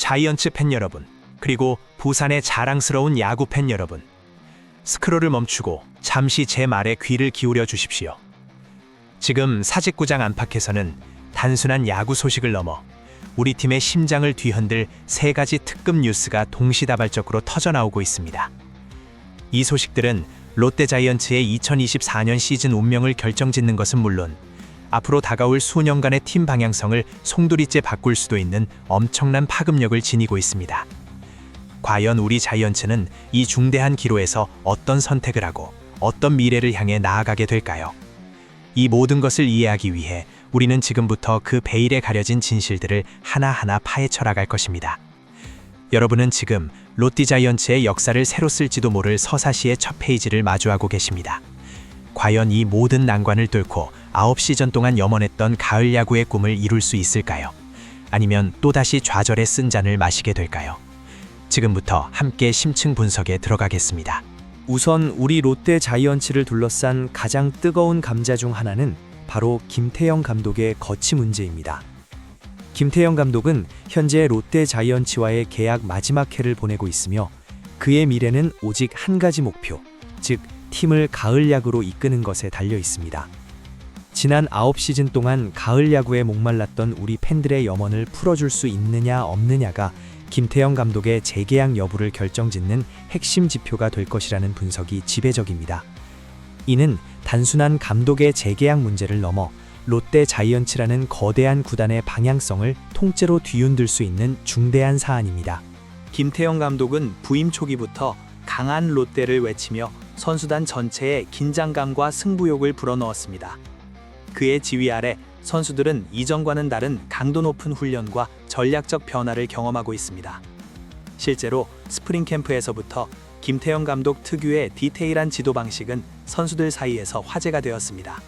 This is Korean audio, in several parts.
자이언츠 팬 여러분, 그리고 부산의 자랑스러운 야구 팬 여러분, 스크롤을 멈추고 잠시 제 말에 귀를 기울여 주십시오. 지금 사직구장 안팎에서는 단순한 야구 소식을 넘어 우리 팀의 심장을 뒤흔들 세 가지 특급 뉴스가 동시다발적으로 터져나오고 있습니다. 이 소식들은 롯데자이언츠의 2024년 시즌 운명을 결정짓는 것은 물론 앞으로 다가올 수년간의 팀 방향성을 송두리째 바꿀 수도 있는 엄청난 파급력을 지니고 있습니다. 과연 우리 자이언츠는 이 중대한 기로에서 어떤 선택을 하고 어떤 미래를 향해 나아가게 될까요? 이 모든 것을 이해하기 위해 우리는 지금부터 그 베일에 가려진 진실들을 하나하나 파헤쳐 나갈 것입니다. 여러분은 지금 롯데자이언츠의 역사를 새로 쓸지도 모를 서사시의 첫 페이지를 마주하고 계십니다. 과연 이 모든 난관을 뚫고 9시즌 동안 염원했던 가을 야구의 꿈을 이룰 수 있을까요? 아니면 또다시 좌절의 쓴 잔을 마시게 될까요? 지금부터 함께 심층 분석에 들어가겠습니다. 우선 우리 롯데 자이언츠를 둘러싼 가장 뜨거운 감자 중 하나는 바로 김태형 감독의 거취 문제입니다. 김태형 감독은 현재 롯데 자이언츠와의 계약 마지막 해를 보내고 있으며 그의 미래는 오직 한 가지 목표, 즉 팀을 가을 야구로 이끄는 것에 달려 있습니다. 지난 9시즌 동안 가을 야구에 목말랐던 우리 팬들의 염원을 풀어줄 수 있느냐 없느냐가 김태형 감독의 재계약 여부를 결정짓는 핵심 지표가 될 것이라는 분석이 지배적입니다. 이는 단순한 감독의 재계약 문제를 넘어 롯데 자이언츠라는 거대한 구단의 방향성을 통째로 뒤흔들 수 있는 중대한 사안입니다. 김태형 감독은 부임 초기부터 강한 롯데를 외치며 선수단 전체에 긴장감과 승부욕을 불어넣었습니다. 그의 지휘 아래 선수들은 이전과는 다른 강도 높은 훈련과 전략적 변화를 경험하고 있습니다. 실제로 스프링 캠프에서부터 김태형 감독 특유의 디테일한 지도 방식은 선수들 사이에서 화제가 되었습니다.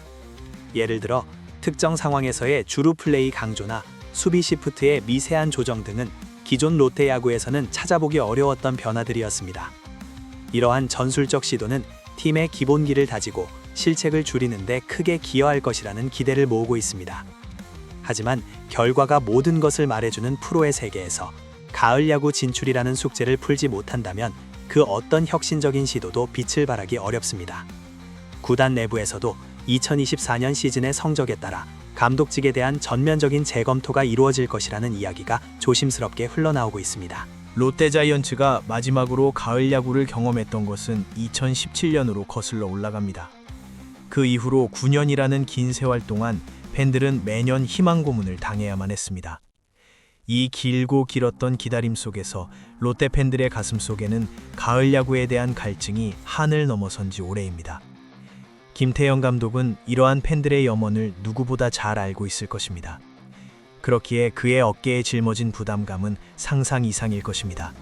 예를 들어 특정 상황에서의 주루 플레이 강조나 수비 시프트의 미세한 조정 등은 기존 롯데 야구에서는 찾아보기 어려웠던 변화들이었습니다. 이러한 전술적 시도는 팀의 기본기를 다지고 실책을 줄이는 데 크게 기여할 것이라는 기대를 모으고 있습니다. 하지만 결과가 모든 것을 말해주는 프로의 세계에서 가을 야구 진출이라는 숙제를 풀지 못한다면 그 어떤 혁신적인 시도도 빛을 발하기 어렵습니다. 구단 내부에서도 2024년 시즌의 성적에 따라 감독직에 대한 전면적인 재검토가 이루어질 것이라는 이야기가 조심스럽게 흘러나오고 있습니다. 롯데자이언츠가 마지막으로 가을 야구를 경험했던 것은 2017년으로 거슬러 올라갑니다. 그 이후로 9년이라는 긴 세월 동안 팬들은 매년 희망 고문을 당해야만 했습니다. 이 길고 길었던 기다림 속에서 롯데 팬들의 가슴 속에는 가을 야구에 대한 갈증이 하늘 넘어선 지 오래입니다. 김태형 감독은 이러한 팬들의 염원을 누구보다 잘 알고 있을 것입니다. 그렇기에 그의 어깨에 짊어진 부담감은 상상 이상일 것입니다.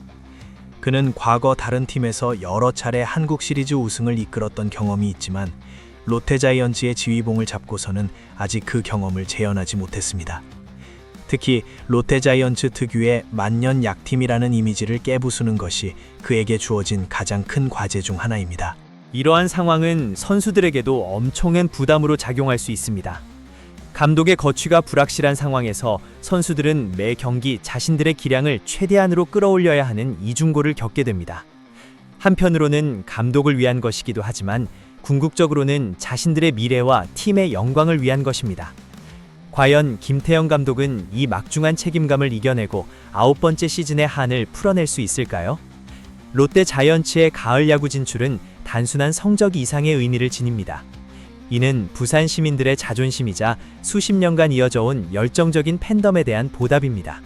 그는 과거 다른 팀에서 여러 차례 한국 시리즈 우승을 이끌었던 경험이 있지만 롯데자이언츠의 지휘봉을 잡고서는 아직 그 경험을 재현하지 못했습니다. 특히 롯데자이언츠 특유의 만년 약팀이라는 이미지를 깨부수는 것이 그에게 주어진 가장 큰 과제 중 하나입니다. 이러한 상황은 선수들에게도 엄청난 부담으로 작용할 수 있습니다. 감독의 거취가 불확실한 상황에서 선수들은 매 경기 자신들의 기량을 최대한으로 끌어올려야 하는 이중고를 겪게 됩니다. 한편으로는 감독을 위한 것이기도 하지만 궁극적으로는 자신들의 미래와 팀의 영광을 위한 것입니다. 과연 김태형 감독은 이 막중한 책임감을 이겨내고 9번째 시즌의 한을 풀어낼 수 있을까요? 롯데 자이언츠의 가을 야구 진출은 단순한 성적 이상의 의미를 지닙니다. 이는 부산 시민들의 자존심이자 수십 년간 이어져 온 열정적인 팬덤에 대한 보답입니다.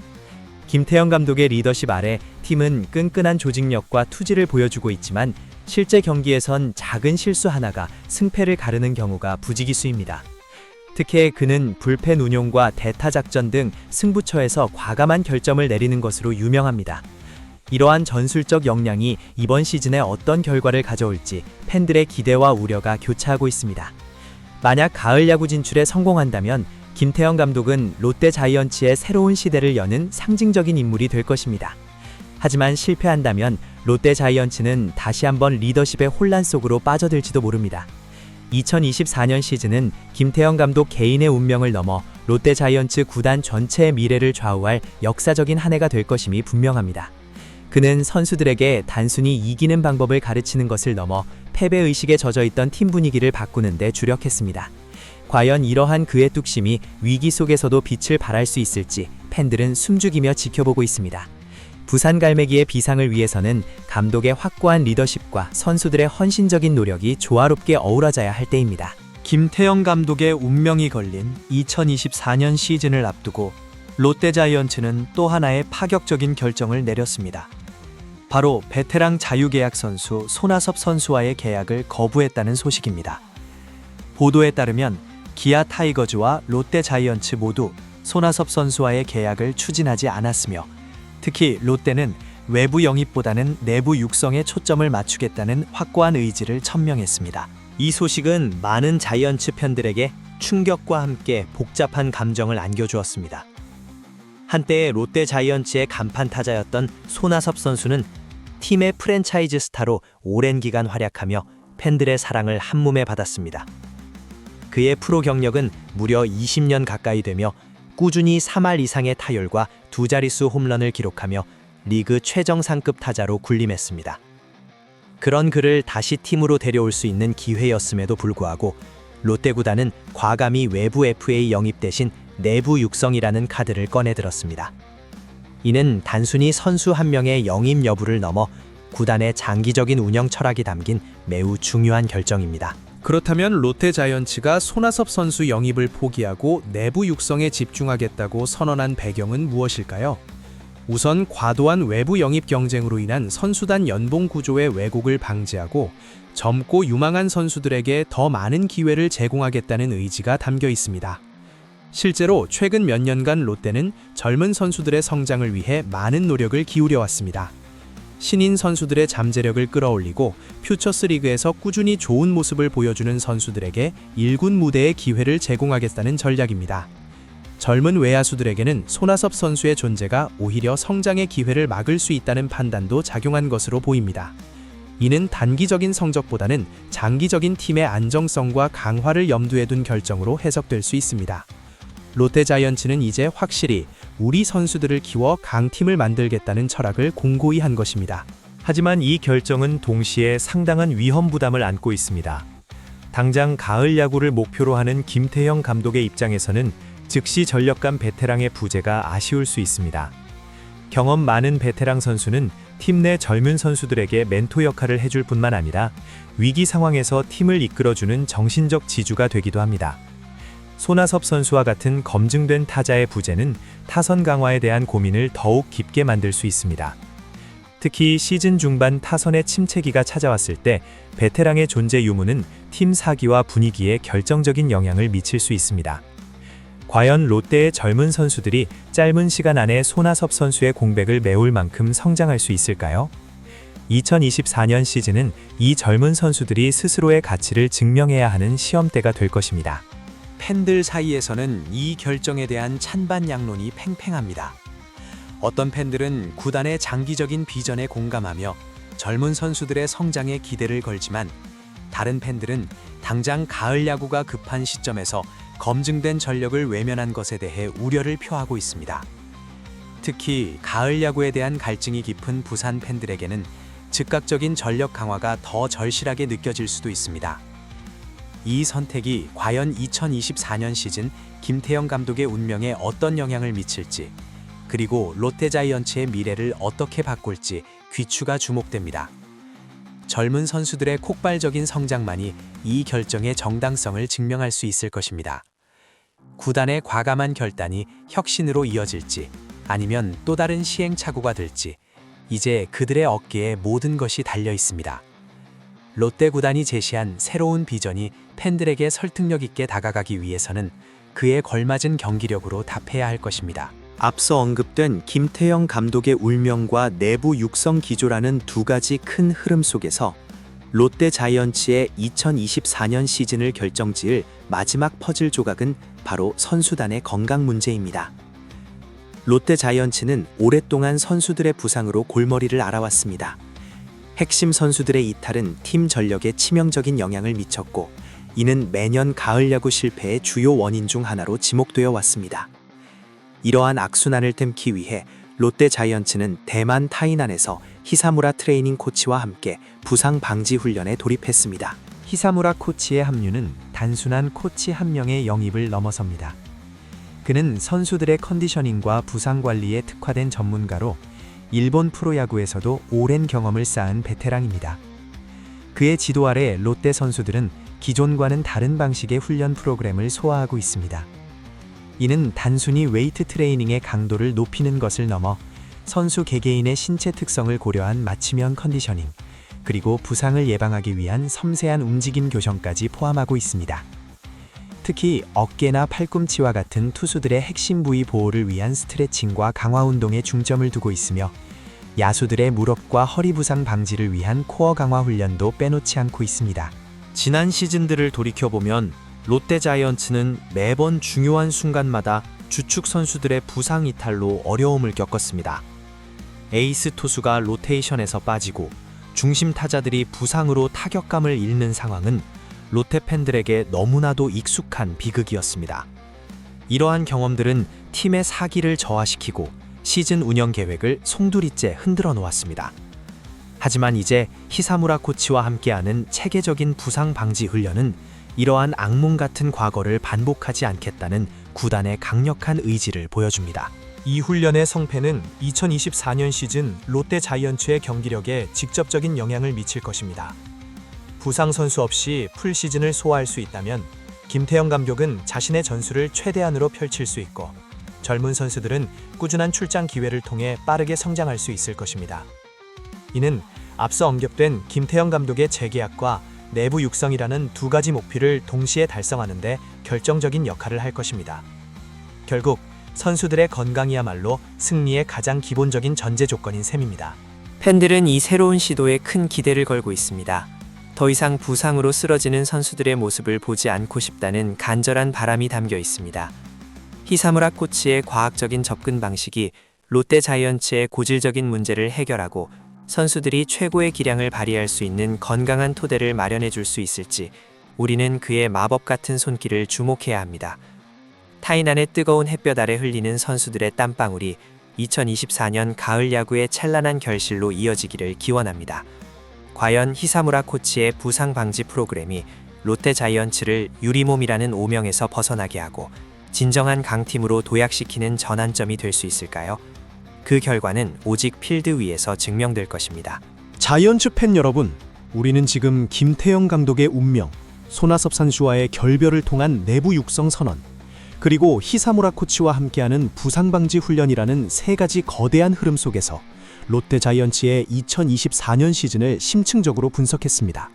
김태형 감독의 리더십 아래 팀은 끈끈한 조직력과 투지를 보여주고 있지만 실제 경기에선 작은 실수 하나가 승패를 가르는 경우가 부지기수입니다. 특히 그는 불펜 운용과 대타 작전 등 승부처에서 과감한 결정을 내리는 것으로 유명합니다. 이러한 전술적 역량이 이번 시즌에 어떤 결과를 가져올지 팬들의 기대와 우려가 교차하고 있습니다. 만약 가을 야구 진출에 성공한다면 김태형 감독은 롯데 자이언츠의 새로운 시대를 여는 상징적인 인물이 될 것입니다. 하지만 실패한다면 롯데 자이언츠는 다시 한번 리더십의 혼란 속으로 빠져들지도 모릅니다. 2024년 시즌은 김태형 감독 개인의 운명을 넘어 롯데 자이언츠 구단 전체의 미래를 좌우할 역사적인 한 해가 될 것임이 분명합니다. 그는 선수들에게 단순히 이기는 방법을 가르치는 것을 넘어 패배의식에 젖어있던 팀 분위기를 바꾸는 데 주력했습니다. 과연 이러한 그의 뚝심이 위기 속에서도 빛을 발할 수 있을지 팬들은 숨죽이며 지켜보고 있습니다. 부산 갈매기의 비상을 위해서는 감독의 확고한 리더십과 선수들의 헌신적인 노력이 조화롭게 어우러져야 할 때입니다. 김태형 감독의 운명이 걸린 2024년 시즌을 앞두고 롯데 자이언츠는 또 하나의 파격적인 결정을 내렸습니다. 바로 베테랑 자유계약 선수 손아섭 선수와의 계약을 거부했다는 소식입니다. 보도에 따르면 기아 타이거즈와 롯데 자이언츠 모두 손아섭 선수와의 계약을 추진하지 않았으며 특히 롯데는 외부 영입보다는 내부 육성에 초점을 맞추겠다는 확고한 의지를 천명했습니다. 이 소식은 많은 자이언츠 팬들에게 충격과 함께 복잡한 감정을 안겨주었습니다. 한때의 롯데 자이언츠의 간판 타자였던 손아섭 선수는 팀의 프랜차이즈 스타로 오랜 기간 활약하며 팬들의 사랑을 한몸에 받았습니다. 그의 프로 경력은 무려 20년 가까이 되며 꾸준히 3할 이상의 타율과 두 자릿수 홈런을 기록하며 리그 최정상급 타자로 군림했습니다. 그런 그를 다시 팀으로 데려올 수 있는 기회였음에도 불구하고 롯데 구단은 과감히 외부 FA 영입 대신 내부 육성이라는 카드를 꺼내들었습니다. 이는 단순히 선수 한 명의 영입 여부를 넘어 구단의 장기적인 운영 철학이 담긴 매우 중요한 결정입니다. 그렇다면 롯데 자이언츠가 손아섭 선수 영입을 포기하고 내부 육성에 집중하겠다고 선언한 배경은 무엇일까요? 우선 과도한 외부 영입 경쟁으로 인한 선수단 연봉 구조의 왜곡을 방지하고 젊고 유망한 선수들에게 더 많은 기회를 제공하겠다는 의지가 담겨 있습니다. 실제로 최근 몇 년간 롯데는 젊은 선수들의 성장을 위해 많은 노력을 기울여 왔습니다. 신인 선수들의 잠재력을 끌어올리고 퓨처스 리그에서 꾸준히 좋은 모습을 보여주는 선수들에게 1군 무대의 기회를 제공하겠다는 전략입니다. 젊은 외야수들에게는 손아섭 선수의 존재가 오히려 성장의 기회를 막을 수 있다는 판단도 작용한 것으로 보입니다. 이는 단기적인 성적보다는 장기적인 팀의 안정성과 강화를 염두에 둔 결정으로 해석될 수 있습니다. 롯데 자이언츠는 이제 확실히 우리 선수들을 키워 강팀을 만들겠다는 철학을 공고히 한 것입니다. 하지만 이 결정은 동시에 상당한 위험 부담을 안고 있습니다. 당장 가을 야구를 목표로 하는 김태형 감독의 입장에서는 즉시 전력간 베테랑의 부재가 아쉬울 수 있습니다. 경험 많은 베테랑 선수는 팀 내 젊은 선수들에게 멘토 역할을 해줄 뿐만 아니라 위기 상황에서 팀을 이끌어주는 정신적 지주가 되기도 합니다. 손아섭 선수와 같은 검증된 타자의 부재는 타선 강화에 대한 고민을 더욱 깊게 만들 수 있습니다. 특히 시즌 중반 타선의 침체기가 찾아왔을 때 베테랑의 존재 유무는 팀 사기와 분위기에 결정적인 영향을 미칠 수 있습니다. 과연 롯데의 젊은 선수들이 짧은 시간 안에 손아섭 선수의 공백을 메울 만큼 성장할 수 있을까요? 2024년 시즌은 이 젊은 선수들이 스스로의 가치를 증명해야 하는 시험대가 될 것입니다. 팬들 사이에서는 이 결정에 대한 찬반 양론이 팽팽합니다. 어떤 팬들은 구단의 장기적인 비전에 공감하며 젊은 선수들의 성장에 기대를 걸지만 다른 팬들은 당장 가을 야구가 급한 시점에서 검증된 전력을 외면한 것에 대해 우려를 표하고 있습니다. 특히 가을 야구에 대한 갈증이 깊은 부산 팬들에게는 즉각적인 전력 강화가 더 절실하게 느껴질 수도 있습니다. 이 선택이 과연 2024년 시즌 김태형 감독의 운명에 어떤 영향을 미칠지, 그리고 롯데 자이언츠의 미래를 어떻게 바꿀지 귀추가 주목됩니다. 젊은 선수들의 폭발적인 성장만이 이 결정의 정당성을 증명할 수 있을 것입니다. 구단의 과감한 결단이 혁신으로 이어질지 아니면 또 다른 시행착오가 될지 이제 그들의 어깨에 모든 것이 달려 있습니다. 롯데 구단이 제시한 새로운 비전이 팬들에게 설득력 있게 다가가기 위해서는 그에 걸맞은 경기력으로 답해야 할 것입니다. 앞서 언급된 김태형 감독의 울명과 내부 육성 기조라는 두 가지 큰 흐름 속에서 롯데 자이언츠의 2024년 시즌을 결정지을 마지막 퍼즐 조각은 바로 선수단의 건강 문제입니다. 롯데 자이언츠는 오랫동안 선수들의 부상으로 골머리를 앓아왔습니다. 핵심 선수들의 이탈은 팀 전력에 치명적인 영향을 미쳤고 이는 매년 가을 야구 실패의 주요 원인 중 하나로 지목되어 왔습니다. 이러한 악순환을 틈기 위해 롯데 자이언츠는 대만 타이난에서 히사무라 트레이닝 코치와 함께 부상 방지 훈련에 돌입했습니다. 히사무라 코치의 합류는 단순한 코치 한 명의 영입을 넘어섭니다. 그는 선수들의 컨디셔닝과 부상 관리에 특화된 전문가로 일본 프로야구에서도 오랜 경험을 쌓은 베테랑입니다. 그의 지도 아래 롯데 선수들은 기존과는 다른 방식의 훈련 프로그램을 소화하고 있습니다. 이는 단순히 웨이트 트레이닝의 강도를 높이는 것을 넘어 선수 개개인의 신체 특성을 고려한 맞춤형 컨디셔닝, 그리고 부상을 예방하기 위한 섬세한 움직임 교정까지 포함하고 있습니다. 특히 어깨나 팔꿈치와 같은 투수들의 핵심 부위 보호를 위한 스트레칭과 강화 운동에 중점을 두고 있으며 야수들의 무릎과 허리 부상 방지를 위한 코어 강화 훈련도 빼놓지 않고 있습니다. 지난 시즌들을 돌이켜보면 롯데 자이언츠는 매번 중요한 순간마다 주축 선수들의 부상 이탈로 어려움을 겪었습니다. 에이스 투수가 로테이션에서 빠지고 중심 타자들이 부상으로 타격감을 잃는 상황은 롯데 팬들에게 너무나도 익숙한 비극이었습니다. 이러한 경험들은 팀의 사기를 저하시키고 시즌 운영 계획을 송두리째 흔들어 놓았습니다. 하지만 이제 히사무라 코치와 함께하는 체계적인 부상 방지 훈련은 이러한 악몽 같은 과거를 반복하지 않겠다는 구단의 강력한 의지를 보여줍니다. 이 훈련의 성패는 2024년 시즌 롯데 자이언츠의 경기력에 직접적인 영향을 미칠 것입니다. 부상 선수 없이 풀 시즌을 소화할 수 있다면 김태형 감독은 자신의 전술을 최대한으로 펼칠 수 있고 젊은 선수들은 꾸준한 출장 기회를 통해 빠르게 성장할 수 있을 것입니다. 이는 앞서 언급된 김태형 감독의 재계약과 내부 육성이라는 두 가지 목표를 동시에 달성하는 데 결정적인 역할을 할 것입니다. 결국 선수들의 건강이야말로 승리의 가장 기본적인 전제 조건인 셈입니다. 팬들은 이 새로운 시도에 큰 기대를 걸고 있습니다. 더 이상 부상으로 쓰러지는 선수들의 모습을 보지 않고 싶다는 간절한 바람이 담겨 있습니다. 히사무라 코치의 과학적인 접근 방식이 롯데 자이언츠의 고질적인 문제를 해결하고 선수들이 최고의 기량을 발휘할 수 있는 건강한 토대를 마련해 줄 수 있을지 우리는 그의 마법 같은 손길을 주목해야 합니다. 타이난의 뜨거운 햇볕 아래 흘리는 선수들의 땀방울이 2024년 가을 야구의 찬란한 결실로 이어지기를 기원합니다. 과연 히사무라 코치의 부상 방지 프로그램이 롯데 자이언츠를 유리몸이라는 오명에서 벗어나게 하고 진정한 강팀으로 도약시키는 전환점이 될 수 있을까요? 그 결과는 오직 필드 위에서 증명될 것입니다. 자이언츠 팬 여러분, 우리는 지금 김태형 감독의 운명, 손아섭 선수와의 결별을 통한 내부 육성 선언, 그리고 히사무라 코치와 함께하는 부상 방지 훈련이라는 세 가지 거대한 흐름 속에서 롯데 자이언츠의 2024년 시즌을 심층적으로 분석했습니다.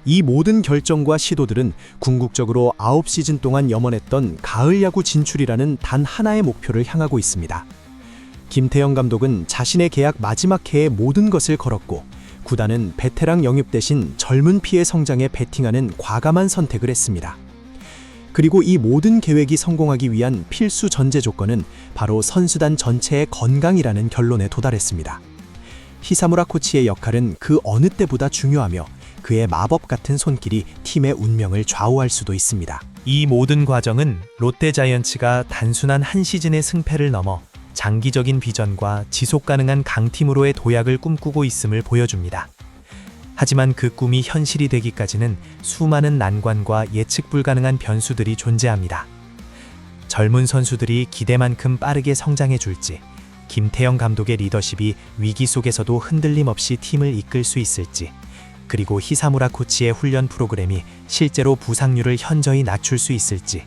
이 모든 결정과 시도들은 궁극적으로 9시즌 동안 염원했던 가을 야구 진출이라는 단 하나의 목표를 향하고 있습니다. 김태형 감독은 자신의 계약 마지막 해에 모든 것을 걸었고 구단은 베테랑 영입 대신 젊은 피의 성장에 베팅하는 과감한 선택을 했습니다. 그리고 이 모든 계획이 성공하기 위한 필수 전제 조건은 바로 선수단 전체의 건강이라는 결론에 도달했습니다. 히사무라 코치의 역할은 그 어느 때보다 중요하며 그의 마법 같은 손길이 팀의 운명을 좌우할 수도 있습니다. 이 모든 과정은 롯데 자이언츠가 단순한 한 시즌의 승패를 넘어 장기적인 비전과 지속 가능한 강팀으로의 도약을 꿈꾸고 있음을 보여줍니다. 하지만 그 꿈이 현실이 되기까지는 수많은 난관과 예측 불가능한 변수들이 존재합니다. 젊은 선수들이 기대만큼 빠르게 성장해 줄지, 김태형 감독의 리더십이 위기 속에서도 흔들림 없이 팀을 이끌 수 있을지, 그리고 히사무라 코치의 훈련 프로그램이 실제로 부상률을 현저히 낮출 수 있을지,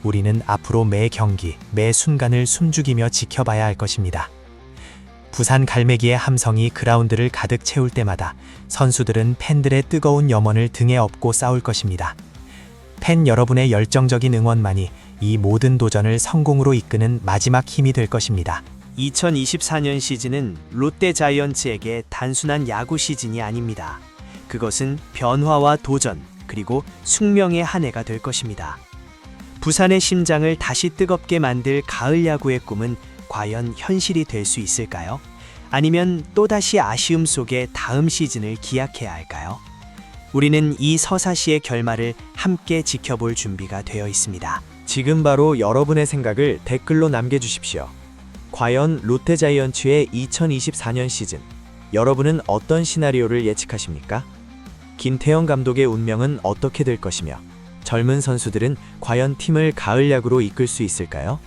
우리는 앞으로 매 경기, 매 순간을 숨죽이며 지켜봐야 할 것입니다. 부산 갈매기의 함성이 그라운드를 가득 채울 때마다 선수들은 팬들의 뜨거운 염원을 등에 업고 싸울 것입니다. 팬 여러분의 열정적인 응원만이 이 모든 도전을 성공으로 이끄는 마지막 힘이 될 것입니다. 2024년 시즌은 롯데 자이언츠에게 단순한 야구 시즌이 아닙니다. 그것은 변화와 도전, 그리고 숙명의 한 해가 될 것입니다. 부산의 심장을 다시 뜨겁게 만들 가을 야구의 꿈은 과연 현실이 될 수 있을까요? 아니면 또다시 아쉬움 속에 다음 시즌을 기약해야 할까요? 우리는 이 서사시의 결말을 함께 지켜볼 준비가 되어 있습니다. 지금 바로 여러분의 생각을 댓글로 남겨주십시오. 과연 롯데자이언츠의 2024년 시즌, 여러분은 어떤 시나리오를 예측하십니까? 김태형 감독의 운명은 어떻게 될 것이며 젊은 선수들은 과연 팀을 가을 야구로 이끌 수 있을까요?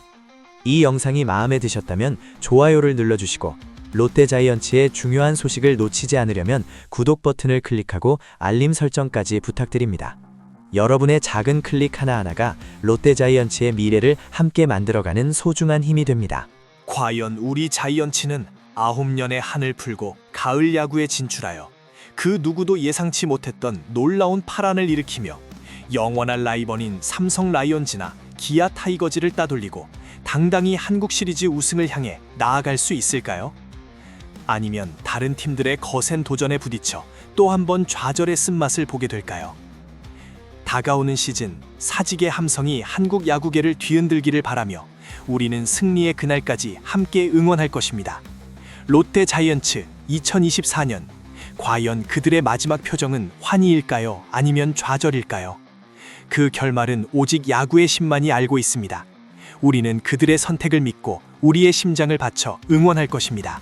이 영상이 마음에 드셨다면 좋아요를 눌러주시고 롯데자이언츠의 중요한 소식을 놓치지 않으려면 구독 버튼을 클릭하고 알림 설정까지 부탁드립니다. 여러분의 작은 클릭 하나하나가 롯데자이언츠의 미래를 함께 만들어가는 소중한 힘이 됩니다. 과연 우리 자이언츠는 9년의 한을 풀고 가을 야구에 진출하여 그 누구도 예상치 못했던 놀라운 파란을 일으키며 영원한 라이벌인 삼성 라이온즈나 기아 타이거즈를 따돌리고 당당히 한국 시리즈 우승을 향해 나아갈 수 있을까요? 아니면 다른 팀들의 거센 도전에 부딪혀 또 한 번 좌절의 쓴맛을 보게 될까요? 다가오는 시즌 사직의 함성이 한국 야구계를 뒤흔들기를 바라며 우리는 승리의 그날까지 함께 응원할 것입니다. 롯데 자이언츠 2024년, 과연 그들의 마지막 표정은 환희일까요? 아니면 좌절일까요? 그 결말은 오직 야구의 신만이 알고 있습니다. 우리는 그들의 선택을 믿고 우리의 심장을 바쳐 응원할 것입니다.